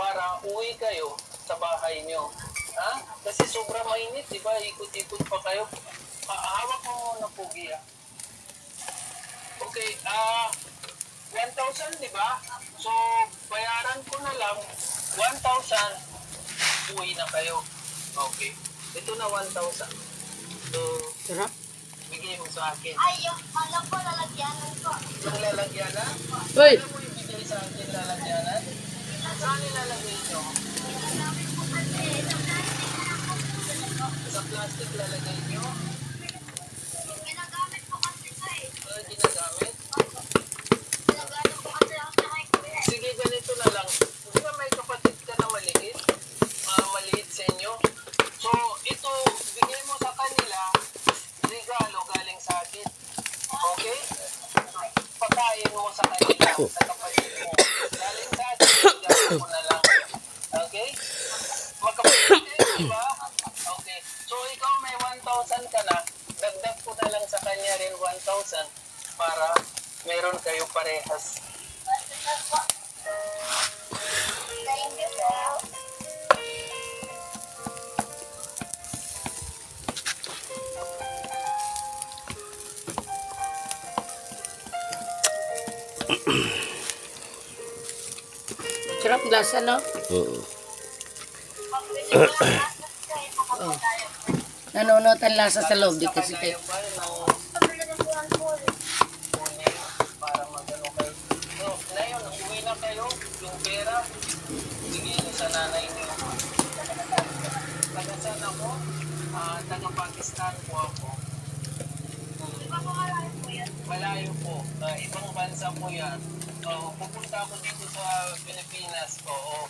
para uwi kayo sa bahay nyo. Ha? Kasi sobrang mainit, di ba? Ikot-ikot pa kayo. Hawak mo muna po, Gia. Okay, 1,000, di ba? So, bayaran ko na lang 1,000, uwi na kayo. Okay. Ito na 1,000. So, Sarap. bigay mo sa akin. Ay, yung alam ko, lalagyanan ko. Yung lalagyanan? Uy! Ano mo yung bigay sa akin lalagyanan? Saan nilalagay nyo? Ginagamit ko kasi, sa plastic na lang ko. Sa plastic lalagay nyo? Ginagamit ko kasi ito eh. Ginagamit? Ginagamit ko kasi ang sakay ko eh. Sige, ganito na lang. Di ba may kapatid ka na maliit? Maliit sa inyo? So, ito, bigay mo sa kanila, regalo galing sa akin. Okay? Pagkain mo sa kanila, sa kapatid mo. Galing sa akin, regalo ko na lang. Okay? Magkapatid kayo, di ba? Okay. So, ikaw may 1,000 ka na, dagdag ko na lang sa kanya rin 1,000 para meron kayo parehas. Thank you po. Sarap lasa, no? Oo. Oh. Nanonood ang lasa sa loob. Di kasi Kayo kayo. ba ng Pabili ng buwan po. kunin para magano kayo? So, ngayon, uwi na kayo, yung pera, bigay niyo sa nanay niyo. Taga saan ako? Taga Pakistan po ako. Di ba po malayo po yan? Malayo po. Ibang bansa po yan. Pupunta ako dito sa Pilipinas. Oo.